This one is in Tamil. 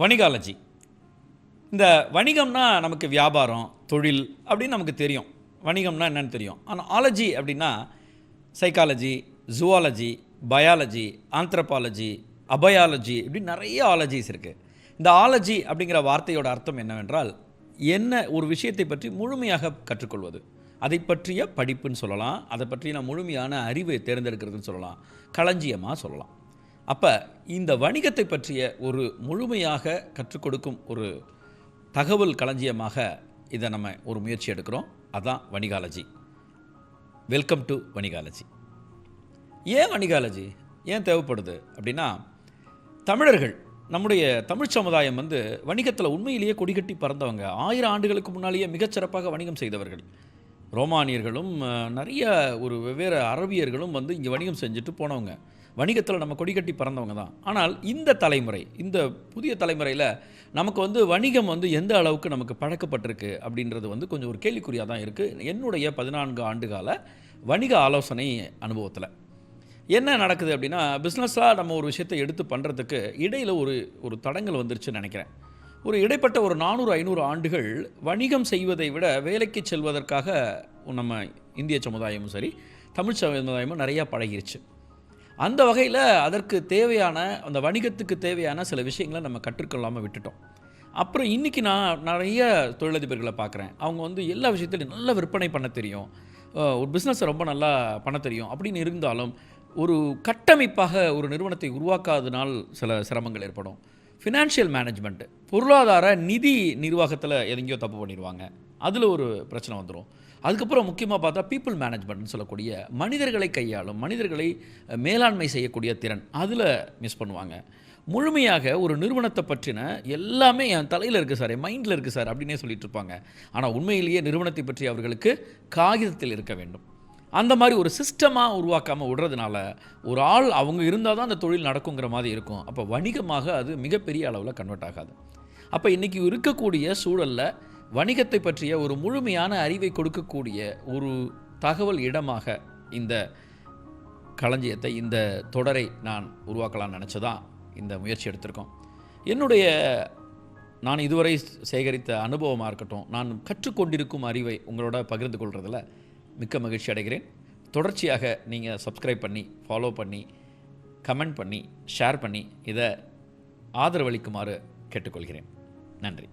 வணிகாலஜி. இந்த வணிகம்னா நமக்கு வியாபாரம், தொழில் அப்படின்னு நமக்கு தெரியும். வணிகம்னா என்னன்னு தெரியும். ஆனால் ஆலஜி அப்படின்னா சைக்காலஜி, ஜூவாலஜி, பயாலஜி, ஆந்த்ரபாலஜி, அபயாலஜி இப்படி நிறைய ஆலஜிஸ் இருக்குது. இந்த ஆலஜி அப்படிங்கிற வார்த்தையோட அர்த்தம் என்னவென்றால், என்ன ஒரு விஷயத்தை பற்றி முழுமையாக கற்றுக்கொள்வது, அதை பற்றிய படிப்புன்னு சொல்லலாம், அதை பற்றின முழுமையான அறிவை தேர்ந்தெடுக்கிறதுன்னு சொல்லலாம், களஞ்சியமாக சொல்லலாம். அப்போ இந்த வணிகத்தை பற்றிய ஒரு முழுமையாக கற்றுக் கொடுக்கும் ஒரு தகவல் களஞ்சியமாக இதை நம்ம ஒரு முயற்சி எடுக்கிறோம். அதுதான் வணிகாலஜி. Welcome to வணிகாலஜி. ஏன் வணிகாலஜி ஏன் தேவைப்படுது அப்படின்னா, தமிழர்கள், நம்முடைய தமிழ் சமுதாயம் வணிகத்தில் உண்மையிலேயே கொடிகட்டி பறந்தவங்க. 1000 ஆண்டுகளுக்கு முன்னாலேயே மிகச்சிறப்பாக வணிகம் செய்தவர்கள். ரோமானியர்களும் நிறைய ஒரு வெவ்வேறு அரபியர்களும் இங்கே வணிகம் செஞ்சுட்டு போனவங்க. வணிகத்தில் நம்ம கொடிகட்டி பறந்தவங்க தான். ஆனால் இந்த தலைமுறை, இந்த புதிய தலைமுறையில் நமக்கு வணிகம் எந்த அளவுக்கு நமக்கு பழக்கப்பட்டிருக்கு அப்படின்றது கொஞ்சம் ஒரு கேள்விக்குறியாக தான் இருக்குது. என்னுடைய 14 ஆண்டுகால வணிக ஆலோசனை அனுபவத்தில் என்ன நடக்குது அப்படின்னா, பிஸ்னஸாக நம்ம ஒரு விஷயத்தை எடுத்து பண்ணுறதுக்கு இடையில் ஒரு தடங்கள் வந்துருச்சுன்னு நினைக்கிறேன். ஒரு இடைப்பட்ட ஒரு 400-500 ஆண்டுகள் வணிகம் செய்வதை விட வேலைக்கு செல்வதற்காக நம்ம இந்திய சமுதாயமும் சரி, தமிழ் சமுதாயமும் நிறையா பழகிருச்சு. அந்த வகையில் அதற்கு தேவையான, அந்த வணிகத்துக்கு தேவையான சில விஷயங்களை நம்ம கற்றுக்கொள்ளாமல் விட்டுட்டோம். அப்புறம் இன்றைக்கி நான் நிறைய தொழிலதிபர்களை பார்க்குறேன். அவங்க எல்லா விஷயத்துலையும் நல்லா விற்பனை பண்ண தெரியும், ஒரு பிஸ்னஸை ரொம்ப நல்லா பண்ண தெரியும் அப்படின்னு இருந்தாலும் ஒரு கட்டமைப்பாக ஒரு நிறுவனத்தை உருவாக்காதனால் சில சிரமங்கள் ஏற்படும். ஃபினான்ஷியல் மேனேஜ்மெண்ட்டு, பொருளாதார நிதி நிர்வாகத்தில் எங்கேயோ தப்பு பண்ணிடுவாங்க, அதில் ஒரு பிரச்சனை வந்துடும். அதுக்கப்புறம் முக்கியமாக பார்த்தா பீப்புள் மேனேஜ்மெண்ட்னு சொல்லக்கூடிய மனிதர்களை கையாளும், மனிதர்களை மேலாண்மை செய்யக்கூடிய திறன், அதில் மிஸ் பண்ணுவாங்க. முழுமையாக ஒரு நிறுவனத்தை பற்றின எல்லாமே என் தலையில் இருக்குது சார், என் மைண்டில் இருக்குது சார் அப்படின்னே சொல்லிட்டு இருப்பாங்க. ஆனால் உண்மையிலேயே நிறுவனத்தை பற்றி அவர்களுக்கு காகிதத்தில் இருக்க வேண்டும். அந்த மாதிரி ஒரு சிஸ்டமாக உருவாக்காமல் விடுறதுனால ஒரு ஆள் அவங்க இருந்தால் தான் அந்த தொழில் நடக்குங்கிற மாதிரி இருக்கும். அப்போ வணிகமாக அது மிகப்பெரிய அளவில் கன்வெர்ட் ஆகாது. அப்போ இன்றைக்கி இருக்கக்கூடிய சூழலில் வணிகத்தை பற்றிய ஒரு முழுமையான அறிவை கொடுக்கக்கூடிய ஒரு தகவல் இடமாக இந்த களஞ்சியத்தை, இந்த தொடரை நான் உருவாக்கலாம்னு நினச்சதான் இந்த முயற்சி எடுத்திருக்கோம். நான் இதுவரை சேகரித்த அனுபவமாக இருக்கட்டும், நான் கற்றுக்கொண்டிருக்கும் அறிவை உங்களோட பகிர்ந்து கொள்வதில் மிக்க மகிழ்ச்சி அடைகிறேன். தொடர்ச்சியாக நீங்கள் சப்ஸ்கிரைப் பண்ணி, ஃபாலோ பண்ணி, கமெண்ட் பண்ணி, ஷேர் பண்ணி இதை ஆதரவளிக்குமாறு கேட்டுக்கொள்கிறேன். நன்றி.